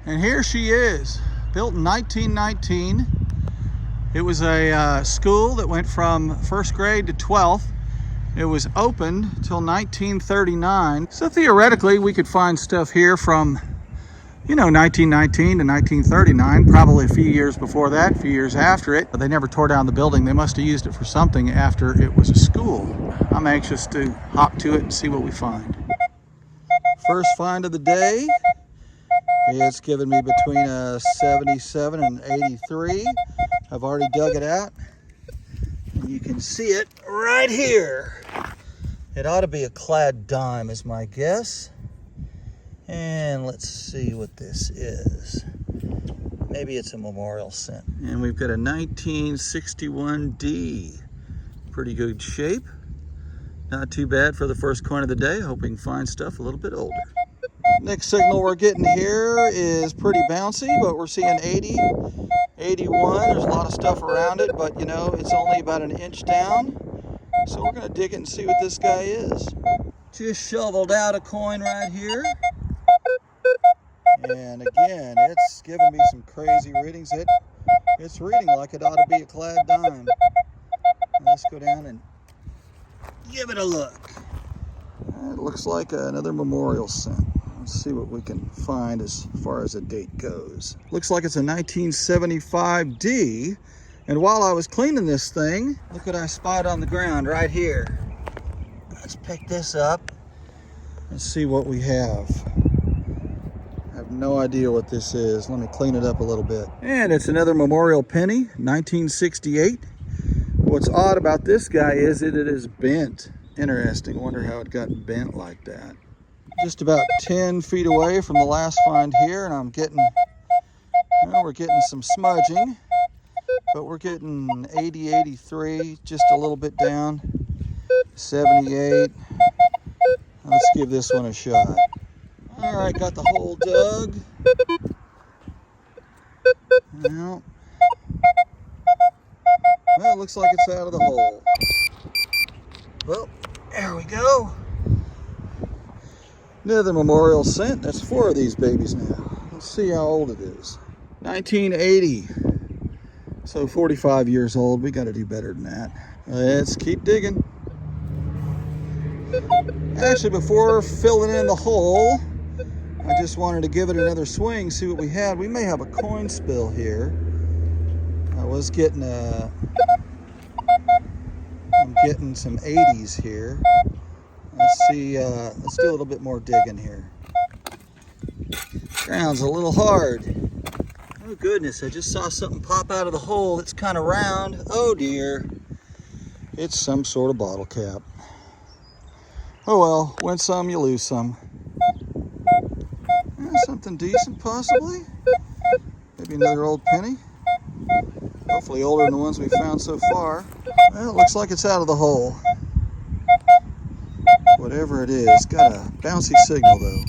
And here she is, built in 1919. It was a school that went from first grade to 12th. It was opened till 1939. So theoretically, we could find stuff here from, 1919 to 1939, probably a few years before that, a few years after it. But they never tore down the building. They must have used it for something after it was a school. I'm anxious to hop to it and see what we find. First find of the day. It's given me between a 77 and 83. I've already dug it out. And you can see it right here. It ought to be a clad dime is my guess. And let's see what this is. Maybe it's a memorial cent. And we've got a 1961D. Pretty good shape. Not too bad for the first coin of the day. Hoping we can find stuff a little bit older. Next signal we're getting here is pretty bouncy, but we're seeing 80, 81. There's a lot of stuff around it, but it's only about an inch down. So we're going to dig it and see what this guy is. Just shoveled out a coin right here. And again, it's giving me some crazy readings. It's reading like it ought to be a clad dime. Let's go down and give it a look. It looks like another memorial cent. Let's see what we can find as far as the date goes. Looks like it's a 1975D. And while I was cleaning this thing, look what I spotted on the ground right here. Let's pick this up and see what we have. I have no idea what this is. Let me clean it up a little bit. And it's another memorial penny, 1968. What's odd about this guy is that it is bent. Interesting. Wonder how it got bent like that. Just about 10 feet away from the last find here, and I'm getting, we're getting some smudging, but we're getting 80, 83, just a little bit down, 78. Let's give this one a shot. All right, got the hole dug. Well, it looks like it's out of the hole. Well, there we go. Another memorial cent. That's 4 of these babies now. Let's see how old it is. 1980. So 45 years old. We got to do better than that. Let's keep digging. Actually, before filling in the hole, I just wanted to give it another swing, see what we had. We may have a coin spill here. I was getting I'm getting some 80s here. Let's see, let's do a little bit more digging here. Ground's a little hard. Oh goodness, I just saw something pop out of the hole. It's kind of round. Oh dear. It's some sort of bottle cap. Oh well, win some, you lose some. Something decent possibly. Maybe another old penny. Hopefully older than the ones we found so far. Well, it looks like it's out of the hole. Whatever it is, got a bouncy signal though.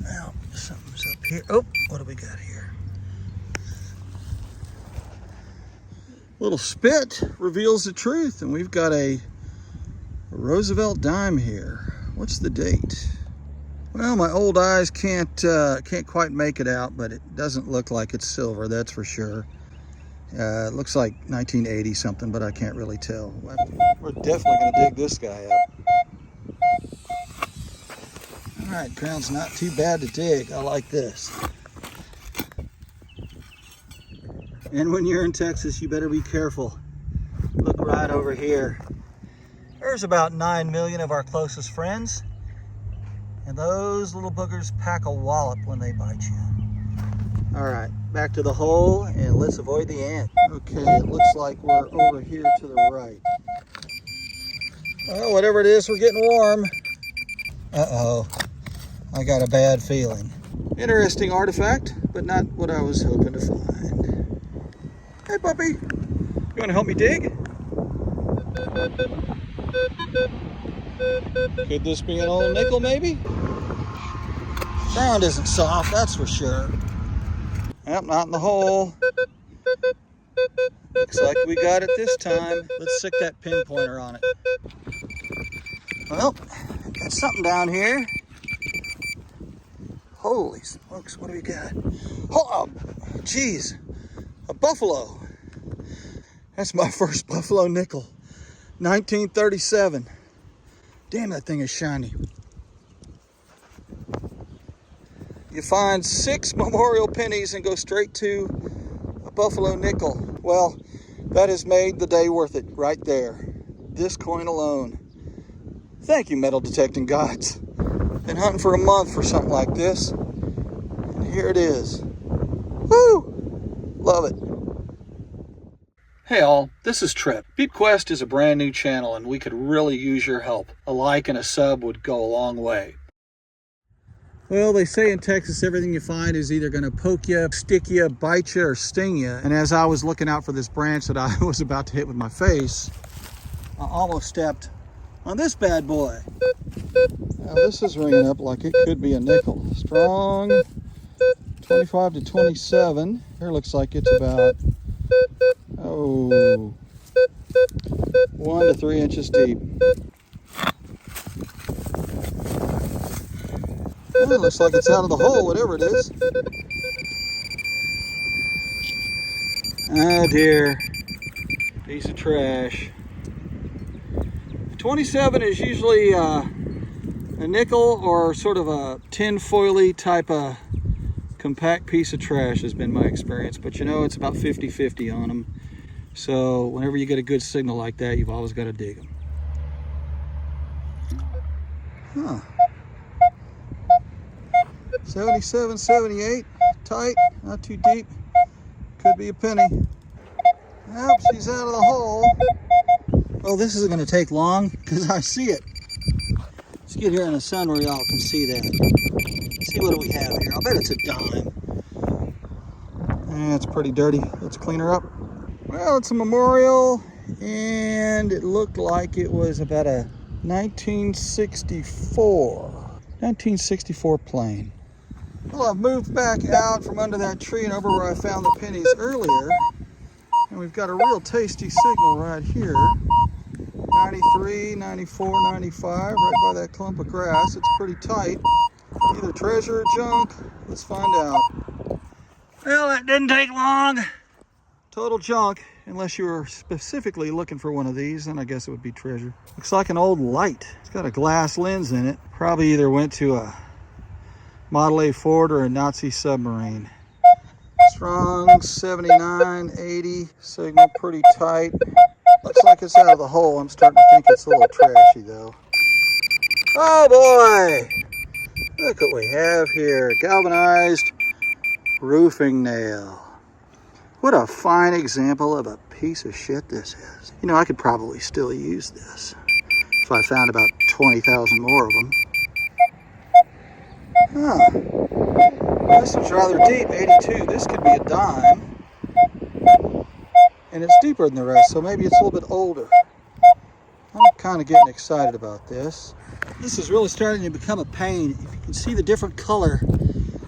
Well, something's up here. Oh, what do we got here? Little spit reveals the truth, and we've got a Roosevelt dime here. What's the date? Well, my old eyes can't quite make it out, but it doesn't look like it's silver, that's for sure. It looks like 1980 something, but I can't really tell. We're definitely going to dig this guy up. All right, ground's not too bad to dig. I like this. And when you're in Texas, you better be careful. Look right over here. There's about 9 million of our closest friends. And those little boogers pack a wallop when they bite you. All right, back to the hole, and let's avoid the ant. Okay, it looks like we're over here to the right. Well, whatever it is, we're getting warm. Uh-oh, I got a bad feeling. Interesting artifact, but not what I was hoping to find. Hey, puppy, you want to help me dig? Could this be an old nickel, maybe? Ground isn't soft, that's for sure. Yep, not in the hole. Looks like we got it this time. Let's stick that pinpointer on it. Well, got something down here. Holy smokes, what do we got? Oh, geez, a buffalo. That's my first buffalo nickel, 1937. Damn, that thing is shiny. You find 6 memorial pennies and go straight to a buffalo nickel. Well, that has made the day worth it right there. This coin alone. Thank you, metal detecting gods. Been hunting for a month for something like this, and here it is. Woo! Love it. Hey all, this is Trip. BeepQuest is a brand new channel and we could really use your help. A like and a sub would go a long way. Well, they say in Texas everything you find is either going to poke you, stick you, bite you, or sting you. And as I was looking out for this branch that I was about to hit with my face, I almost stepped on this bad boy. Now this is ringing up like it could be a nickel. Strong 25 to 27. Here looks like it's about 1 to 3 inches deep. Well, it looks like it's out of the hole, whatever it is. Oh dear, piece of trash. 27 is usually a nickel or sort of a tin foily type of compact piece of trash has been my experience, but you know, it's about 50-50 on them. So whenever you get a good signal like that, you've always got to dig them. Huh. 77, 78, tight, not too deep. Could be a penny. Yep, she's out of the hole. Well, this isn't going to take long because I see it. Let's get here in the sun where y'all can see that. See what do we have here. I'll bet it's a dime. Yeah, it's pretty dirty. Let's clean her up. Well, it's a memorial, and it looked like it was about a 1964 plane. Well, I've moved back out from under that tree and over where I found the pennies earlier, and we've got a real tasty signal right here. 93, 94, 95, right by that clump of grass. It's pretty tight. Either treasure or junk. Let's find out. Well, that didn't take long. Total junk, unless you were specifically looking for one of these, then I guess it would be treasure. Looks like an old light. It's got a glass lens in it. Probably either went to a Model A Ford or a Nazi submarine. Strong 79, 80, signal pretty tight. Looks like it's out of the hole. I'm starting to think it's a little trashy though. Oh boy! Look what we have here. Galvanized roofing nail. What a fine example of a piece of shit this is. You know, I could probably still use this if I found about 20,000 more of them. Huh. This one's rather deep, 82. This could be a dime. And it's deeper than the rest, so maybe it's a little bit older. I'm kind of getting excited about this. This is really starting to become a pain. If you can see the different color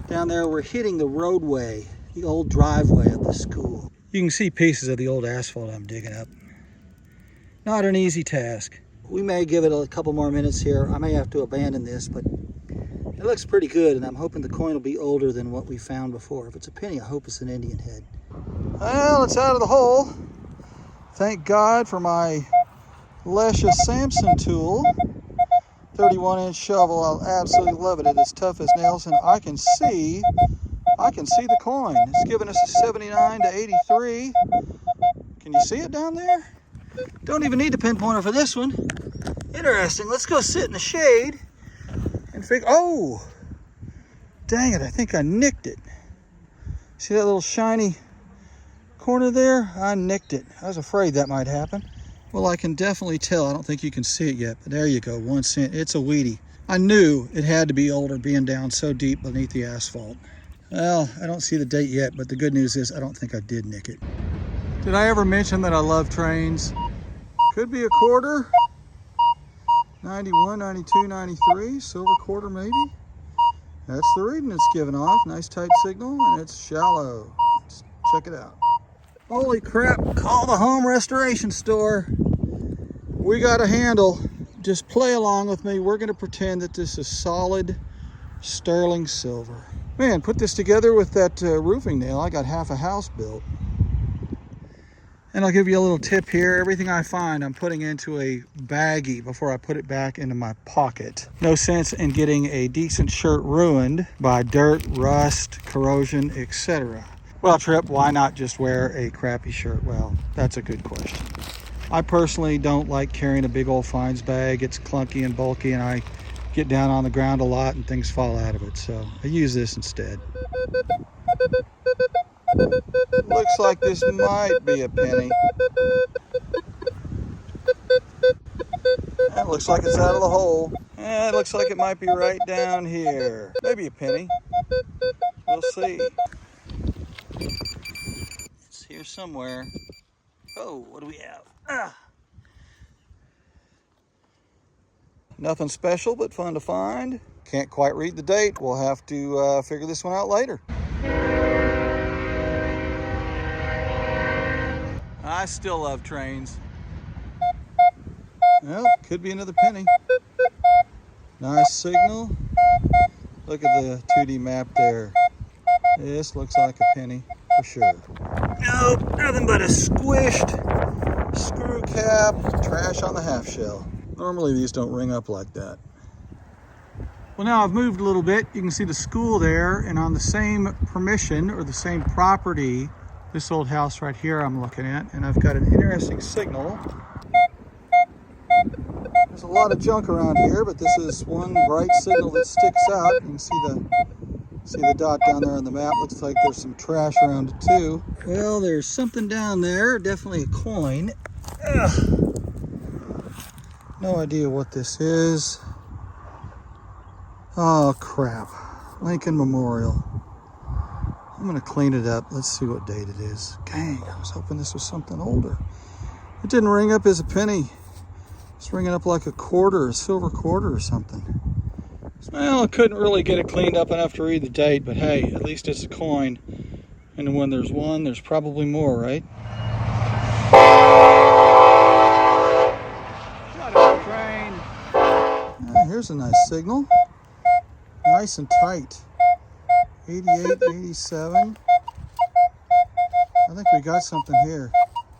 down there, we're hitting the roadway, the old driveway of the school. You can see pieces of the old asphalt I'm digging up. Not an easy task. We may give it a couple more minutes here. I may have to abandon this, but it looks pretty good, and I'm hoping the coin will be older than what we found before. If it's a penny, I hope it's an Indian head. Well, it's out of the hole. Thank God for my Lesche Sampson tool. 31-inch shovel. I'll absolutely love it. It is tough as nails, and I can see the coin. It's giving us a 79 to 83. Can you see it down there? Don't even need the pinpointer for this one. Interesting. Let's go sit in the shade and figure. Oh, dang it! I think I nicked it. See that little shiny corner there? I nicked it. I was afraid that might happen. Well, I can definitely tell. I don't think you can see it yet, but there you go, 1 cent. It's a weedy. I knew it had to be older being down so deep beneath the asphalt. Well, I don't see the date yet, but the good news is I don't think I did nick it. Did I ever mention that I love trains? Could be a quarter. 91, 92, 93, silver quarter maybe. That's the reading it's giving off. Nice tight signal, and it's shallow. Let's check it out. Holy crap, call the home restoration store. We got a handle. Just play along with me. We're gonna pretend that this is solid sterling silver. Man, put this together with that roofing nail, I got half a house built. And I'll give you a little tip here. Everything I find, I'm putting into a baggie before I put it back into my pocket. No sense in getting a decent shirt ruined by dirt, rust, corrosion, etc. Well, Trip, why not just wear a crappy shirt? Well, that's a good question. I personally don't like carrying a big old finds bag. It's clunky and bulky, and I get down on the ground a lot and things fall out of it. So I use this instead. Looks like this might be a penny. That looks like it's out of the hole. And it looks like it might be right down here. Maybe a penny. We'll see. It's here somewhere. Oh, what do we have? Ah. Nothing special, but fun to find. Can't quite read the date. We'll have to figure this one out later. I still love trains. Well, could be another penny. Nice signal. Look at the 2D map there. This looks like a penny for sure. Nope, nothing but a squished screw cap, trash on the half shell. Normally these don't ring up like that. Well, now I've moved a little bit. You can see the school there, and on the same permission or the same property, this old house right here I'm looking at, and I've got an interesting signal. There's a lot of junk around here, but this is one bright signal that sticks out. You can see the dot down there on the map. Looks like there's some trash around it too. Well, there's something down there, definitely a coin. Ugh. No idea what this is. Oh crap, Lincoln Memorial. I'm gonna clean it up. Let's see what date it is. Dang, I was hoping this was something older. It didn't ring up as a penny. It's ringing up like a quarter, a silver quarter or something. Well, I couldn't really get it cleaned up enough to read the date, but hey, at least it's a coin. And when there's one, there's probably more, right? Got a train. Here's a nice signal. Nice and tight. 88, 87. I think we got something here.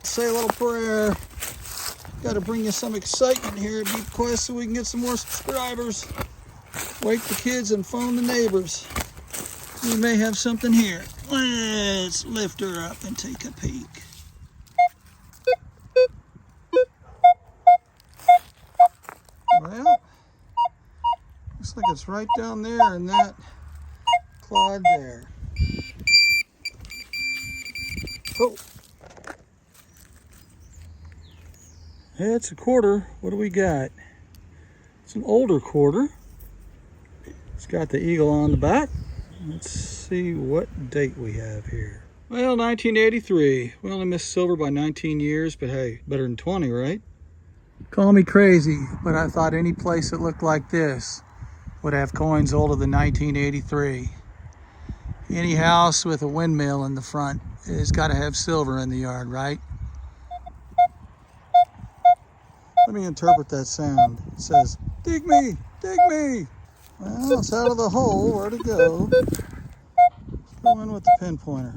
Say a little prayer. Got to bring you some excitement here at Deep Quest so we can get some more subscribers. Wake the kids and phone the neighbors. We may have something here. Let's lift her up and take a peek. Well, looks like it's right down there in that clod there. Oh. It's a quarter. What do we got? It's an older quarter. It's got the eagle on the back. Let's see what date we have here. Well, 1983. We only missed silver by 19 years, but hey, better than 20, right? Call me crazy, but I thought any place that looked like this would have coins older than 1983. Any house with a windmill in the front has got to have silver in the yard, right? Let me interpret that sound. It says, dig me, dig me. Well, it's out of the hole. Where'd it go? Let's go in with the pinpointer.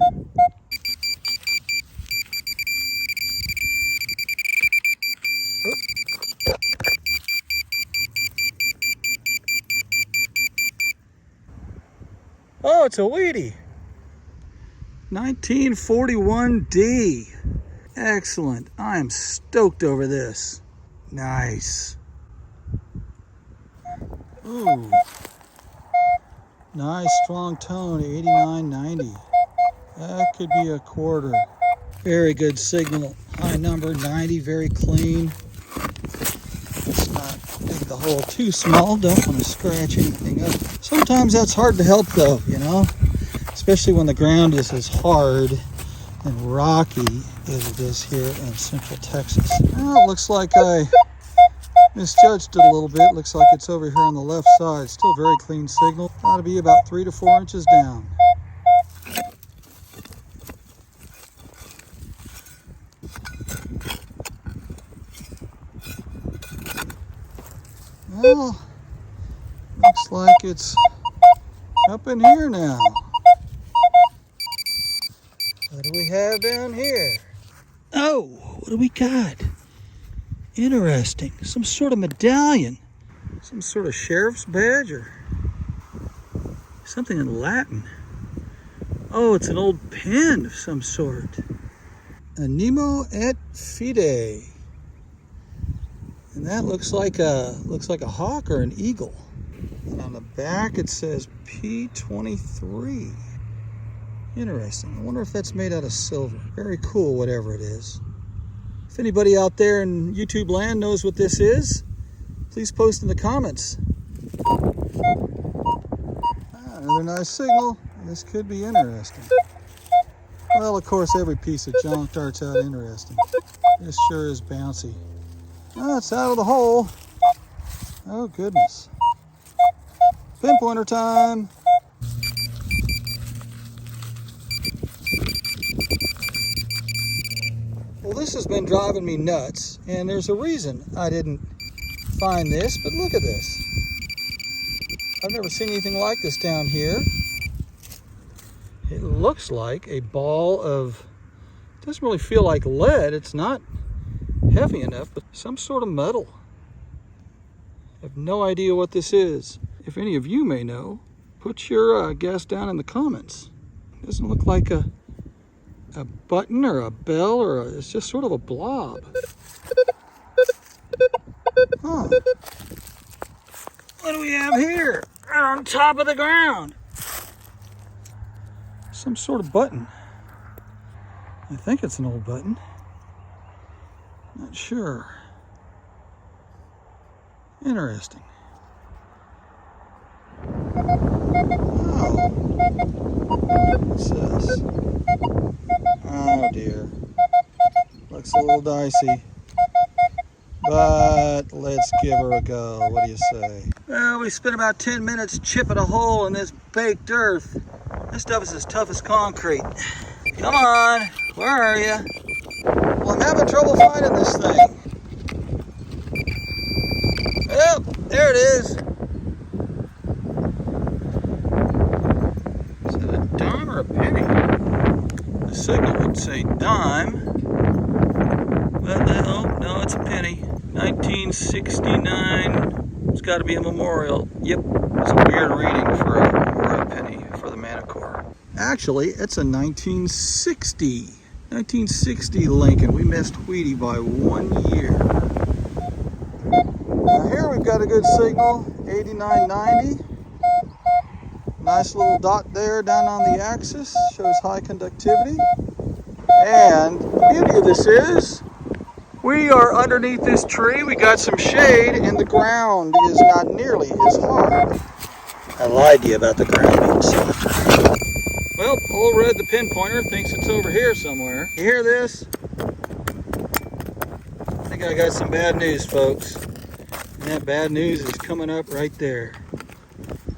Oh, it's a Wheatie. 1941D. Excellent. I am stoked over this. Nice. Ooh. Nice strong tone, 89.90. That could be a quarter. Very good signal. High number, 90, very clean. Let's not make the hole too small. Don't want to scratch anything up. Sometimes that's hard to help though, you know? Especially when the ground is as hard and rocky as it is here in Central Texas. Well, it looks like I misjudged it a little bit. Looks like it's over here on the left side. Still very clean signal. Ought to be about 3 to 4 inches down. Well, looks like it's up in here now. What do we have down here? Oh, what do we got? Interesting. Some sort of medallion. Some sort of sheriff's badge or something in Latin. Oh, it's an old pen of some sort. Animo et fide. And that looks like a hawk or an eagle. And on the back it says P23. Interesting. I wonder if that's made out of silver. Very cool, whatever it is. If anybody out there in YouTube land knows what this is, please post in the comments. Another nice signal. This could be interesting. Well, of course, every piece of junk starts out interesting. This sure is bouncy. Oh, it's out of the hole. Oh, goodness. Pinpointer time. Well, this has been driving me nuts, and there's a reason I didn't find this, but look at this. I've never seen anything like this down here. It looks like a ball of, it doesn't really feel like lead. It's not heavy enough, but some sort of metal. I have no idea what this is. If any of you may know, put your guess down in the comments. It doesn't look like a button or a bell or it's just sort of a blob. Huh. What do we have here? Right on top of the ground. Some sort of button. I think it's an old button. Not sure. Interesting. Oh. What's this? Oh dear. Looks a little dicey. But let's give her a go. What do you say? Well, we spent about 10 minutes chipping a hole in this baked earth. This stuff is as tough as concrete. Come on, where are you? Well, I'm having trouble finding this thing. Well, there it is. Is it a dime or a penny? The signal would say dime. But oh, no, it's a penny. 1969. It's got to be a memorial. Yep, it's a weird reading for a penny for the Manticore. Actually, it's a 1960 Lincoln. We missed Wheatie by 1 year. Now here we've got a good signal, 8990. Nice little dot there down on the axis, shows high conductivity. And the beauty of this is, we are underneath this tree. We got some shade and the ground is not nearly as hard. I lied to you about the ground being softer. Well, old Red the pinpointer thinks it's over here somewhere. You hear this? I think I got some bad news, folks. And that bad news is coming up right there.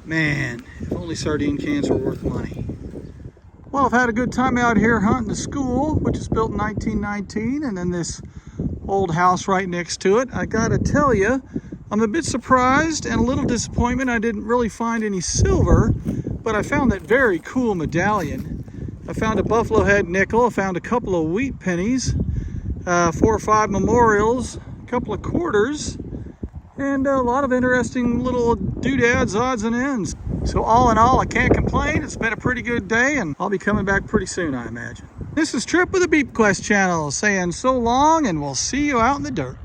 Man, if only sardine cans were worth money. Well, I've had a good time out here hunting the school, which is built in 1919, and then this old house right next to it. I gotta tell you, I'm a bit surprised and a little disappointment I didn't really find any silver, but I found that very cool medallion. I found a buffalo head nickel, I found a couple of wheat pennies, 4 or 5 memorials, a couple of quarters, and a lot of interesting little doodads, odds and ends. So all in all, I can't complain. It's been a pretty good day, and I'll be coming back pretty soon, I imagine. This is Trip with the Beep Quest channel saying so long, and we'll see you out in the dirt.